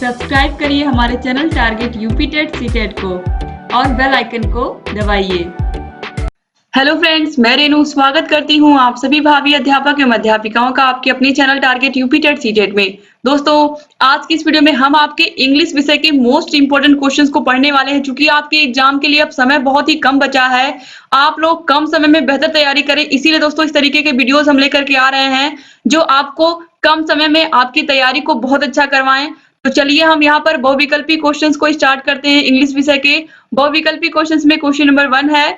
Subscribe करिए हमारे channel target UP TET CTET को और बेल आइकन को दबाइए। हेलो फ्रेंड्स, मैं रेनू स्वागत करती हूं आप सभी भावी अध्यापक एवं अध्यापिकाओं का आपके अपने channel target UP TET CTET में। दोस्तों, आज की इस वीडियो में हम आपके इंग्लिश विषय के मोस्ट इंपोर्टेंट क्वेश्चंस को पढ़ने वाले हैं। चूंकि आपके एग्जाम के लिए अब समय बहुत ही कम बचा है, आप लोग कम समय में बेहतर तैयारी करें, इसीलिए दोस्तों इस तरीके के वीडियोस हम लेकर के आ रहे हैं जो आपको कम समय में आपकी तैयारी को बहुत अच्छा करवाएं। तो चलिए हम यहाँ पर बहुविकल्पी क्वेश्चंस को स्टार्ट करते हैं। इंग्लिश विषय के बहुविकल्पी क्वेश्चंस में क्वेश्चन नंबर 1 है,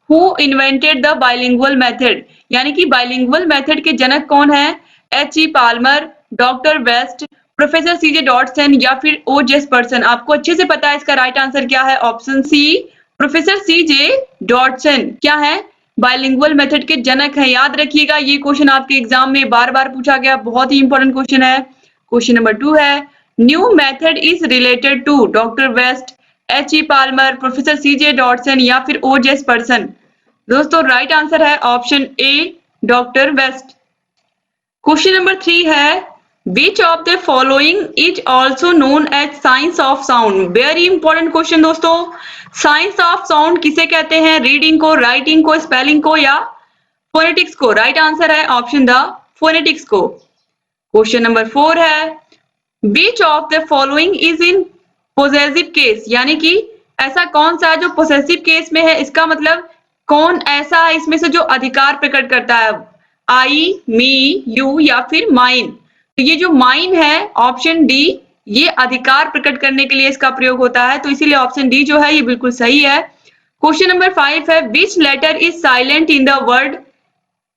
who invented the bilingual method, यानी कि बाइलिंगुअल मेथड के जनक कौन है? H.E. Palmer, doctor West, professor C.J. Dodson या फिर O. जेफरसन। आपको अच्छे से पता है इसका राइट आंसर क्या है। ऑप्शन सी, प्रोफेसर C.J. डॉटसन क्या है? बाइलिंगुअल मेथड के जनक है। याद रखिएगा, ये क्वेश्चन आपके एग्जाम में बार बार पूछा गया, बहुत ही इंपॉर्टेंट क्वेश्चन है। क्वेश्चन नंबर 2 है, new method is related to doctor West, H.E. Palmer, professor C.J. Dodson या फिर O. जेफरसन। दोस्तों राइट आंसर है option A, doctor West. Question number 3 है, which of the following is also known as science of sound. Very important question दोस्तों। Science of sound किसे कहते हैं? Reading को, राइटिंग को, स्पेलिंग को या फोनेटिक्स को? राइट आंसर है ऑप्शन द फोनेटिक्स को। क्वेश्चन नंबर 4 है, which of the following is in possessive case, यानी कि ऐसा कौन सा है जो पोसेसिव केस में है? इसका मतलब कौन ऐसा है इसमें से जो अधिकार प्रकट करता है? आई, मी, यू या फिर माइन। तो ये जो माइन है ऑप्शन डी, ये अधिकार प्रकट करने के लिए इसका प्रयोग होता है, तो इसीलिए ऑप्शन डी जो है ये बिल्कुल सही है। क्वेश्चन नंबर 5 है, which letter is silent in the word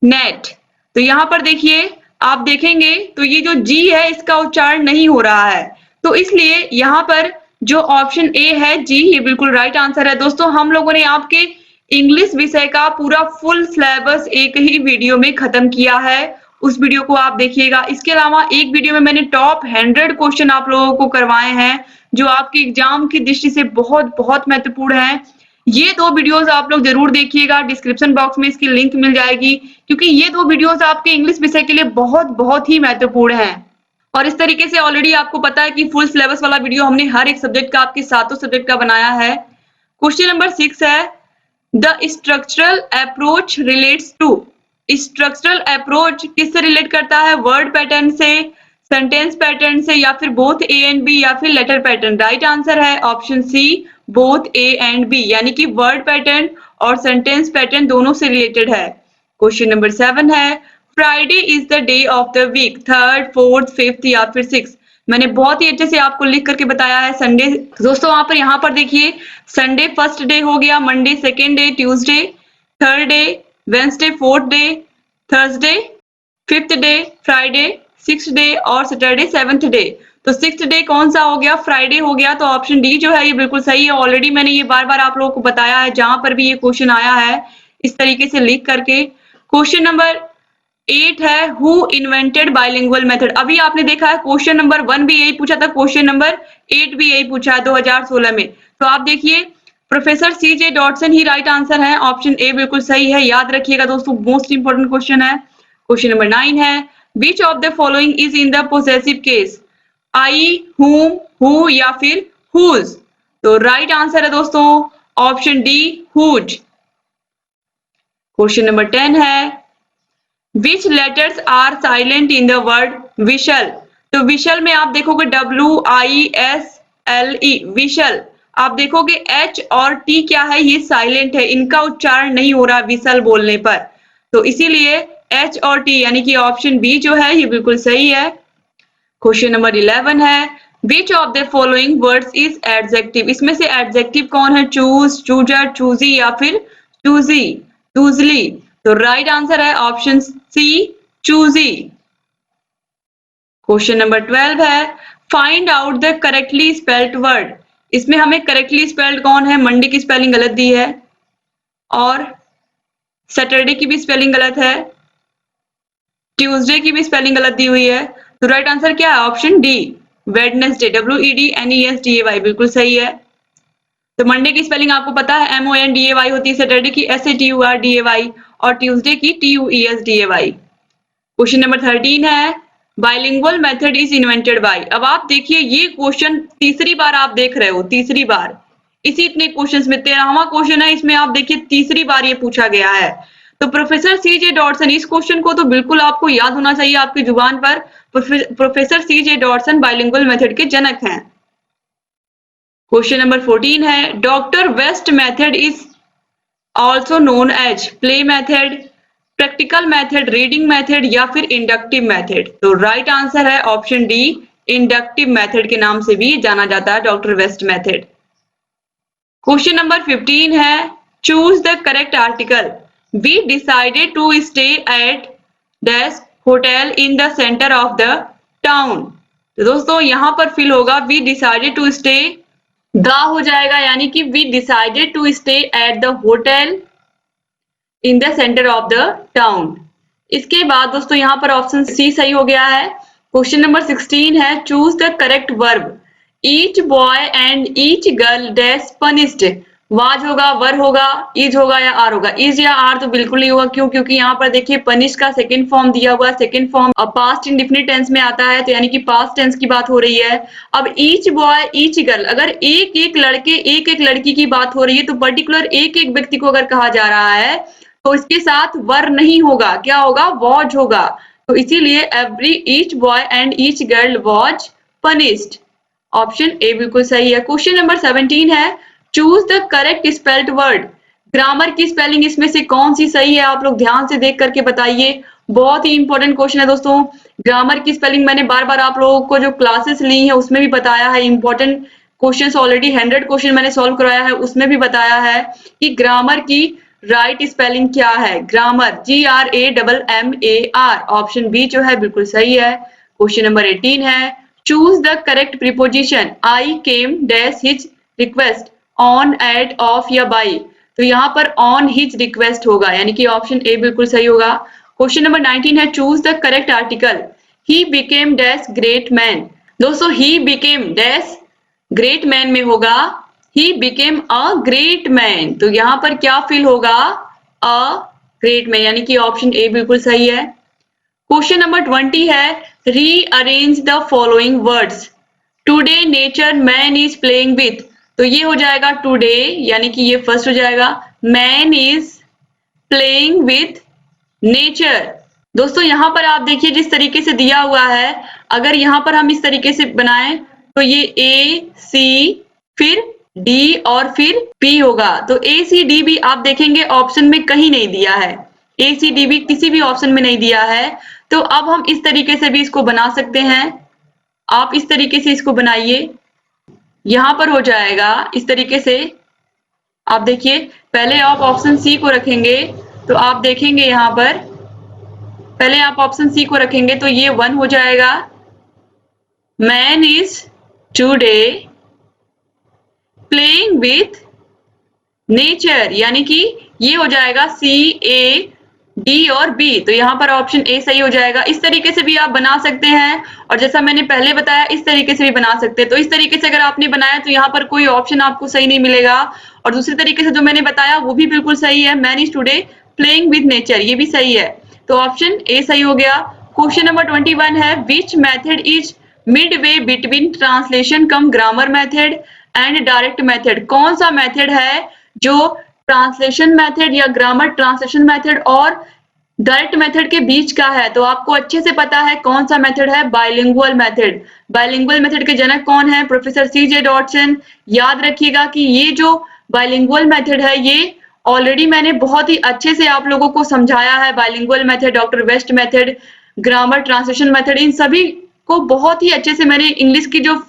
net. तो यहाँ पर देखिए, आप देखेंगे तो ये जो जी है इसका उच्चारण नहीं हो रहा है, तो इसलिए यहाँ पर जो ऑप्शन ए है जी, ये बिल्कुल राइट आंसर है। दोस्तों हम लोगों ने आपके इंग्लिश विषय का पूरा फुल सिलेबस एक ही वीडियो में खत्म किया है, उस वीडियो को आप देखिएगा। इसके अलावा एक वीडियो में मैंने टॉप 100 क्वेश्चन आप लोगों को करवाए हैं जो आपके एग्जाम की दृष्टि से बहुत बहुत महत्वपूर्ण है। ये 2 वीडियोस आप लोग जरूर देखिएगा, डिस्क्रिप्शन बॉक्स में इसकी लिंक मिल जाएगी, क्योंकि ये 2 वीडियोस आपके इंग्लिश विषय के लिए बहुत बहुत ही महत्वपूर्ण है। और इस तरीके से ऑलरेडी आपको पता है कि फुल सिलेबस वाला वीडियो हमने हर एक सब्जेक्ट का, आपके 7 सब्जेक्ट का बनाया है। क्वेश्चन नंबर 6 है, the structural approach relates to. Structural approach किससे रिलेट करता है? वर्ड पैटर्न से, सेंटेंस पैटर्न से या फिर बोथ ए एंड बी या फिर लेटर पैटर्न। राइट आंसर है option C, both A and B, यानी कि वर्ड पैटर्न और सेंटेंस पैटर्न दोनों से रिलेटेड है। क्वेश्चन नंबर 7 है, Friday is the day of the week, 3rd, 4th, 5th या फिर 6th। मैंने बहुत ही अच्छे से आपको लिख करके बताया है। संडे दोस्तों यहाँ पर देखिए, संडे फर्स्ट डे हो गया, Monday second day, Tuesday third day, Wednesday fourth day, Thursday fifth day, Friday sixth day और सैटरडे 7th डे। तो 6th डे कौन सा हो गया? फ्राइडे हो गया। तो ऑप्शन डी जो है ये बिल्कुल सही है। ऑलरेडी मैंने ये बार बार आप लोगों को बताया है, जहां पर भी ये क्वेश्चन आया है इस तरीके से लिख करके। क्वेश्चन नंबर 8 है, हु इन्वेंटेड बाइलिंगुअल मेथड। अभी आपने देखा है क्वेश्चन नंबर 1 भी यही पूछा था, क्वेश्चन नंबर 8 भी यही पूछा है 2016 में। तो आप देखिए, प्रोफेसर C.J. डॉटसन ही राइट आंसर है, ऑप्शन ए बिल्कुल सही है। याद रखिएगा दोस्तों, मोस्ट इंपोर्टेंट क्वेश्चन है। क्वेश्चन नंबर 9 है, which of the following is in the possessive case? I, whom, who या फिर हुज। तो राइट आंसर है दोस्तों option D, whose. Question number 10 है, Which letters are silent in the word whistle. तो whistle में आप देखोगे WISLE, विशल। आप देखोगे H और T क्या है? ये साइलेंट है, इनका उच्चारण नहीं हो रहा विशल बोलने पर, तो इसीलिए H और T यानी कि ऑप्शन बी जो है ये बिल्कुल सही है। क्वेश्चन नंबर 11 है, Which of the following words is adjective। इसमें से एडजेक्टिव कौन है? चूज, चूजर, चूजी या फिर चूजी, चूजली। तो राइट आंसर है option C, choosy. Question number 12 है, find out the correctly spelled word. इसमें हमें करेक्टली स्पेल्ड कौन है? मंडे की स्पेलिंग गलत दी है और सैटरडे की भी स्पेलिंग गलत है, ट्यूसडे की भी स्पेलिंग गलत दी हुई है। तो राइट आंसर क्या है? ऑप्शन डी, वेडनेसडे, WEDNESDAY, बिल्कुल सही है। तो मंडे की स्पेलिंग आपको पता है MONDAY होती है, सैटरडे की SATURDAY और ट्यूसडे की TUESDAY। क्वेश्चन नंबर 13 है, bilingual method is invented by. अब आप देखिए ये क्वेश्चन तीसरी बार आप देख रहे हो, तीसरी बार इसी इतने क्वेश्चंस में 13वां क्वेश्चन है, इसमें आप देखिए तीसरी बार ये पूछा गया है। तो प्रोफेसर सी जे डॉटसन, इस क्वेश्चन को तो बिल्कुल आपको याद होना चाहिए आपकी जुबान पर। Professor C J Dodson bilingual method के जनक हैं। क्वेश्चन नंबर 14 है, doctor waste method is also known as play method, practical method, reading method या फिर इंडक्टिव मेथड। तो राइट आंसर है ऑप्शन डी, इंडक्टिव मेथड के नाम से भी जाना जाता है doctor waste method. Question number 15 है, choose the correct article. We decided to stay at dash hotel in the centre of the town. तो दोस्तों यहां पर फिल होगा we decided to stay, the हो जाएगा यानी कि we decided to stay at the hotel in the centre of the town. इसके बाद दोस्तों यहाँ पर ऑप्शन सी सही हो गया है। क्वेश्चन नंबर 16 है, choose the correct verb. Each boy and each girl dash punished. Was होगा, वर होगा, इज होगा या आर होगा। इज या आर तो बिल्कुल नहीं होगा, क्यों? क्योंकि यहाँ पर देखिए पनिश का सेकंड फॉर्म दिया हुआ है, second form past indefinite tense में आता है, तो यानी कि पास्ट टेंस की बात हो रही है। अब ईच बॉय ईच गर्ल, अगर एक एक लड़के एक एक लड़की की बात हो रही है तो पर्टिकुलर एक एक व्यक्ति को अगर कहा जा रहा है तो इसके साथ वर नहीं होगा, क्या होगा? वॉज होगा। तो इसीलिए every each boy and each girl was punished. Option A बिल्कुल सही है। क्वेश्चन नंबर 17 है, choose the correct spelled word. Grammar की स्पेलिंग इसमें से कौन सी सही है, आप लोग ध्यान से देख करके बताइए। बहुत ही इंपॉर्टेंट क्वेश्चन है दोस्तों। ग्रामर की स्पेलिंग मैंने बार बार आप लोगों को जो क्लासेस ली है उसमें भी बताया है। इंपॉर्टेंट क्वेश्चन ऑलरेडी 100 क्वेश्चन मैंने सॉल्व करवाया है, उसमें भी बताया है कि ग्रामर की राइट स्पेलिंग क्या है। ग्रामर GRAMMAR, ऑप्शन बी जो है बिल्कुल सही है। क्वेश्चन नंबर 18 है, choose the correct preposition. I came dash his request, on, at, of या बाई। तो यहाँ पर ऑन हिज रिक्वेस्ट होगा, यानी कि ऑप्शन ए बिल्कुल सही होगा। क्वेश्चन नंबर 19 है, choose the correct article. He became dash great man. दोस्तों he became dash great man में होगा he became a great man, तो यहाँ पर क्या फिल होगा? अ ग्रेट मैन, यानी कि ऑप्शन ए बिल्कुल सही है। क्वेश्चन नंबर 20 है, rearrange the following words. Today nature man is playing with. तो ये हो जाएगा टुडे, यानी कि ये फर्स्ट हो जाएगा। Man is playing with nature. दोस्तों यहाँ पर आप देखिए जिस तरीके से दिया हुआ है, अगर यहाँ पर हम इस तरीके से बनाएं तो ये ए सी फिर डी और फिर पी होगा। तो ए सी डी भी आप देखेंगे ऑप्शन में कहीं नहीं दिया है, ए सी डी भी किसी भी ऑप्शन में नहीं दिया है। तो अब हम इस तरीके से भी इसको बना सकते हैं। आप इस तरीके से इसको बनाइए, यहां पर हो जाएगा इस तरीके से। आप देखिए पहले आप ऑप्शन सी को रखेंगे तो आप देखेंगे यहां पर पहले आप ऑप्शन सी को रखेंगे तो ये 1 हो जाएगा। Man is today playing with nature, यानी कि ये हो जाएगा सी ए डी और बी, तो यहाँ पर ऑप्शन ए सही हो जाएगा। इस तरीके से भी आप बना सकते हैं, और जैसा मैंने पहले बताया इस तरीके से भी बना सकते हैं। तो इस तरीके से अगर आपने बनाया तो यहाँ पर कोई ऑप्शन आपको सही नहीं मिलेगा, और दूसरे तरीके से जो मैंने बताया वो भी बिल्कुल सही है। Man is today playing with nature, ये भी सही है, तो ऑप्शन ए सही हो गया। क्वेश्चन नंबर 21 है, which method is mid way between translation come grammar method and direct method. कौन सा मेथड है जो ट्रांसलेशन मेथड या ग्रामर ट्रांसलेशन मेथड और डायरेक्ट मेथड के बीच का है? तो आपको अच्छे से पता है कौन सा मेथड है, बाइलिंगुअल मेथड। बाइलिंगुअल मेथड के जनक कौन है? Professor CJ Dodson. याद रखिएगा कि ये जो बाइलिंगुअल मेथड है ये ऑलरेडी मैंने बहुत ही अच्छे से आप लोगों को समझाया है। Bilingual method, doctor waste method, grammar translation method, इन सभी को बहुत ही अच्छे से मैंने इंग्लिश की जो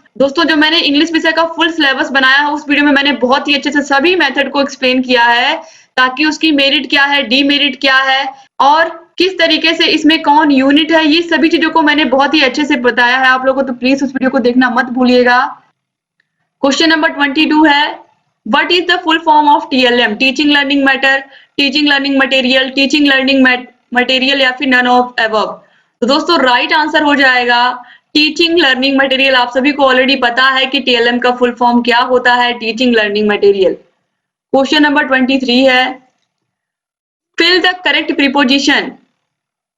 मैंने इंग्लिश विषय का फुल सिलेबस बनाया है उस वीडियो में मैंने बहुत ही अच्छे से सभी मेथड को एक्सप्लेन किया है, ताकि उसकी मेरिट क्या है, डीमेरिट क्या है और किस तरीके से इसमें कौन यूनिट है, ये सभी चीजों को मैंने बहुत ही अच्छे से बताया है आप लोगों को। तो प्लीज उस वीडियो को देखना मत भूलिएगा। क्वेश्चन नंबर 22 है, what is the full form of TLM? Teaching learning matter, teaching learning material, teaching learning material या फिर नन ऑफ अबव। तो दोस्तों राइट आंसर हो जाएगा टीचिंग लर्निंग मटेरियल। आप सभी को ऑलरेडी पता है कि TLM का फुल फॉर्म क्या होता है, teaching learning material. Question number 23 है, fill the correct preposition.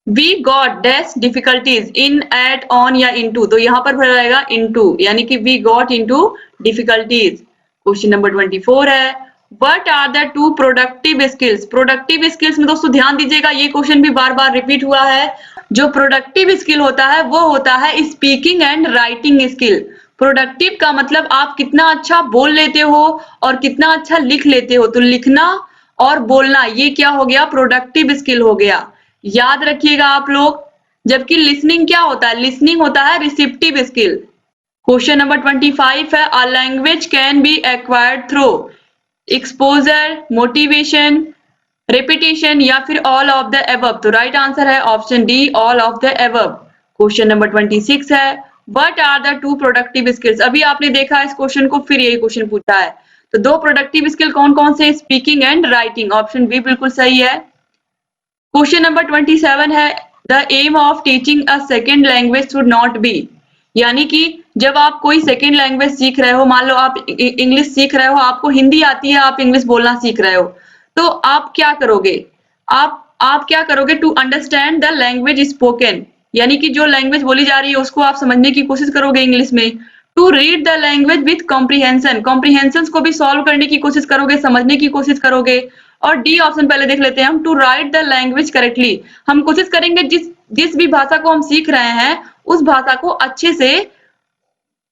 We got dash difficulties in, at, on या इनटू, तो यहाँ पर भरा जाएगा इनटू, यानी कि we got into difficulties. Question number 24 है, what are the two productive skills. Productive skills में दोस्तों ध्यान दीजिएगा, ये क्वेश्चन भी बार बार रिपीट हुआ है। जो प्रोडक्टिव स्किल होता है वो होता है speaking and writing skill. Productive का मतलब आप कितना अच्छा बोल लेते हो और कितना अच्छा लिख लेते हो, तो लिखना और बोलना ये क्या हो गया, प्रोडक्टिव स्किल हो गया। याद रखिएगा आप लोग। जबकि लिसनिंग क्या होता है, लिसनिंग होता है रिसेप्टिव स्किल। क्वेश्चन नंबर 25 है, a language can be acquired through exposure, motivation, repetition या फिर ऑल ऑफ द एबव। तो राइट आंसर है option D, all of the above. Question number 26 है, what are the two productive skills. अभी आपने देखा इस क्वेश्चन को, फिर यही क्वेश्चन पूछा है, तो दो प्रोडक्टिव स्किल कौन कौन से, speaking and writing. Option B बिल्कुल सही है। क्वेश्चन नंबर 27 है, the aim of teaching a second language should not be. यानी कि जब आप कोई सेकेंड लैंग्वेज सीख रहे हो, मान लो आप इंग्लिश सीख रहे हो, आपको हिंदी आती है, आप इंग्लिश बोलना सीख रहे हो, तो आप क्या करोगे, आप क्या करोगे, to understand the language spoken, यानी कि जो लैंग्वेज बोली जा रही है उसको आप समझने की कोशिश करोगे इंग्लिश में। To read the language with comprehension, comprehension को भी सॉल्व करने की कोशिश करोगे, समझने की कोशिश करोगे। और डी ऑप्शन पहले देख लेते हैं हम, to write the language correctly, हम कोशिश करेंगे जिस जिस भी भाषा को हम सीख रहे हैं उस भाषा को अच्छे से,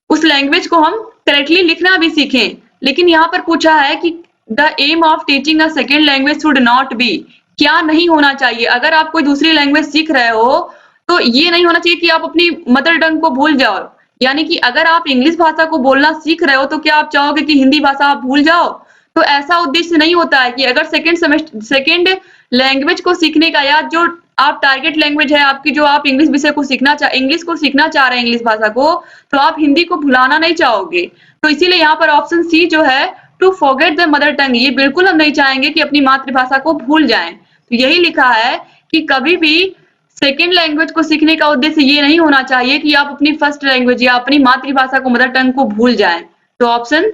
उस लैंग्वेज को हम करेक्टली लिखना भी सीखें। लेकिन यहाँ पर पूछा है कि the aim of teaching a second language should not be, क्या नहीं होना चाहिए। अगर आप कोई दूसरी लैंग्वेज सीख रहे हो तो ये नहीं होना चाहिए कि आप अपनी मदर टंग को भूल जाओ। यानी कि अगर आप इंग्लिश भाषा को बोलना सीख रहे हो तो क्या आप चाहोगे कि हिंदी भाषा आप भूल जाओ। तो ऐसा उद्देश्य नहीं होता है कि अगर सेकेंड लैंग्वेज को सीखने का, या जो आप टारगेट लैंग्वेज है आपकी, जो आप इंग्लिश विषय को इंग्लिश को सीखना चाह रहे हैं, इंग्लिश भाषा को, तो आप हिंदी को भुलाना नहीं चाहोगे। तो इसीलिए यहाँ पर ऑप्शन सी जो है, to forget the mother tongue, ये बिल्कुल हम नहीं चाहेंगे कि अपनी मातृभाषा को भूल जाएं। तो यही लिखा है कि कभी भी सेकेंड लैंग्वेज को सीखने का उद्देश्य ये नहीं होना चाहिए कि आप अपनी फर्स्ट लैंग्वेज या अपनी मातृभाषा को, मदर टंग को भूल जाएं। तो ऑप्शन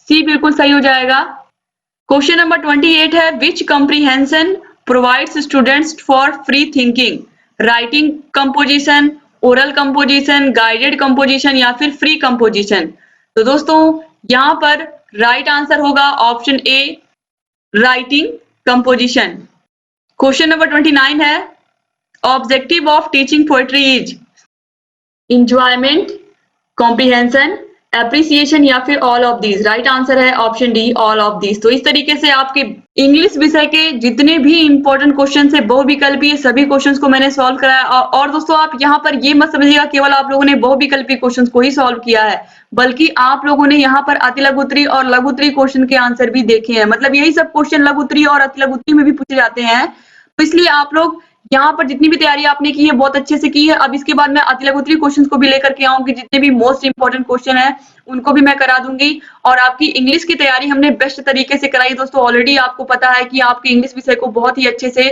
सी बिल्कुल सही हो जाएगा। क्वेश्चन नंबर 28 है, which comprehension provides students for free thinking, writing composition, oral composition, guided composition या फिर फ्री कंपोजिशन। तो दोस्तों यहाँ पर राइट आंसर होगा option A, writing composition. Question number 29 है, objective of teaching poetry is enjoyment, comprehension, appreciation या फिर all of these. Right answer है option D, all of these. तो इस तरीके से आपके इंग्लिश विषय के जितने भी इंपॉर्टेंट क्वेश्चन है बहुविकल्पीय सभी क्वेश्चंस को मैंने सॉल्व कराया। और दोस्तों आप यहाँ पर ये मत समझिएगा केवल आप लोगों ने बहुविकल्पीय क्वेश्चंस को ही सॉल्व किया है, बल्कि आप लोगों ने यहाँ पर अति लघुत्तरी और लघुत्तरी क्वेश्चन के आंसर भी देखे हैं। मतलब यही सब क्वेश्चन लघुत्तरी और अति लघुत्तरी में भी पूछे जाते हैं। तो इसलिए आप लोग यहाँ पर जितनी भी तैयारी आपने की है बहुत अच्छे से की है। अब इसके बाद मैं अति लघुत्तरी क्वेश्चंस को भी लेकर के आऊंगी, जितने भी मोस्ट इंपोर्टेंट क्वेश्चन है उनको भी मैं करा दूंगी। और आपकी इंग्लिश की तैयारी हमने बेस्ट तरीके से कराई दोस्तों। ऑलरेडी आपको पता है कि आपके इंग्लिश विषय को बहुत ही अच्छे से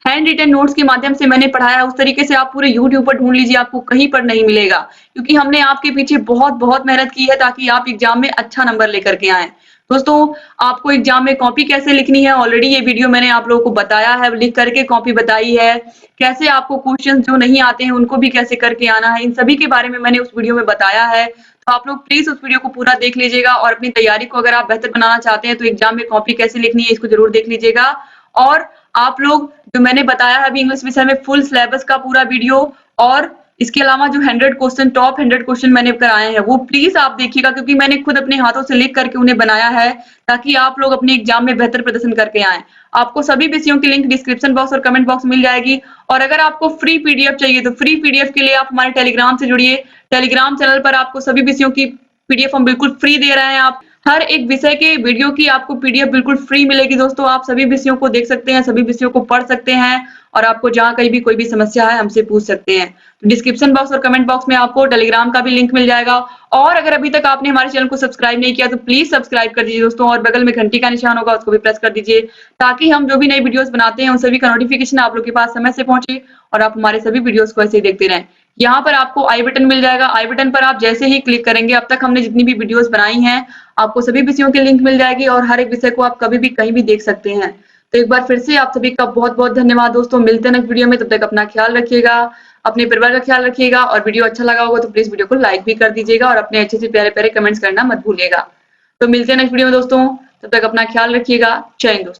हैंड रिटन नोट्स के माध्यम से मैंने पढ़ाया। उस तरीके से आप पूरे यूट्यूब पर ढूंढ लीजिए, आपको कहीं पर नहीं मिलेगा, क्योंकि हमने आपके पीछे बहुत बहुत मेहनत की है ताकि आप एग्जाम में अच्छा नंबर लेकर के आए। दोस्तों आपको एग्जाम में कॉपी कैसे लिखनी है, ऑलरेडी ये वीडियो मैंने आप लोगों को बताया है, लिख करके कॉपी बताई है। कैसे आपको क्वेश्चन जो नहीं आते हैं उनको भी कैसे करके आना है, इन सभी के बारे में मैंने उस वीडियो में बताया है। तो आप लोग प्लीज उस वीडियो को पूरा देख लीजिएगा और अपनी तैयारी को अगर आप बेहतर बनाना चाहते हैं तो एग्जाम में कॉपी कैसे लिखनी है इसको जरूर देख लीजिएगा। और आप लोग जो मैंने बताया है अभी इंग्लिश विषय में फुल सिलेबस का पूरा वीडियो, और इसके अलावा जो 100 क्वेश्चन, टॉप 100 क्वेश्चन मैंने कराए हैं वो प्लीज आप देखिएगा, क्योंकि मैंने खुद अपने हाथों से लिख करके उन्हें बनाया है ताकि आप लोग अपने एग्जाम में बेहतर प्रदर्शन करके आए। आपको सभी विषयों की लिंक डिस्क्रिप्शन बॉक्स और कमेंट बॉक्स में मिल जाएगी। और अगर आपको फ्री पीडीएफ चाहिए तो फ्री पीडीएफ के लिए आप हमारे टेलीग्राम से जुड़िए। टेलीग्राम चैनल पर आपको सभी विषयों की पीडीएफ हम बिल्कुल फ्री दे रहे हैं। आप हर एक विषय के वीडियो की आपको पीडीएफ बिल्कुल फ्री मिलेगी दोस्तों। आप सभी विषयों को देख सकते हैं, सभी विषयों को पढ़ सकते हैं, और आपको जहां कहीं भी कोई भी समस्या है हमसे पूछ सकते हैं। तो डिस्क्रिप्शन बॉक्स और कमेंट बॉक्स में आपको टेलीग्राम का भी लिंक मिल जाएगा। और अगर अभी तक आपने हमारे चैनल को सब्सक्राइब नहीं किया तो प्लीज सब्सक्राइब कर दीजिए दोस्तों, और बगल में घंटी का निशान होगा उसको भी प्रेस कर दीजिए, ताकि हम जो भी नई वीडियोस बनाते हैं उन सभी का नोटिफिकेशन आप लोग के पास समय से पहुंचे और आप हमारे सभी वीडियोस को ऐसे ही देखते रहें। यहाँ पर आपको आई बटन मिल जाएगा, आई बटन पर आप जैसे ही क्लिक करेंगे, अब तक हमने जितनी भी वीडियोस बनाई हैं आपको सभी विषयों की लिंक मिल जाएगी और हर एक विषय को आप कभी भी कहीं भी देख सकते हैं। तो एक बार फिर से आप सभी का बहुत-बहुत धन्यवाद दोस्तों। मिलते हैं नेक्स्ट वीडियो में, तब तक अपना ख्याल रखिएगा, अपने परिवार का ख्याल रखिएगा और वीडियो अच्छा लगा होगा तो प्लीज़ वीडियो को लाइक भी कर दीजिएगा और अपने अच्छे से प्यारे-प्यारे कमेंट्स करना मत भूलिएगा। तो मिलते हैं नेक्स्ट वीडियो में दोस्तों, तब तक अपना ख्याल रखिएगा। जय हिंद दोस्तों।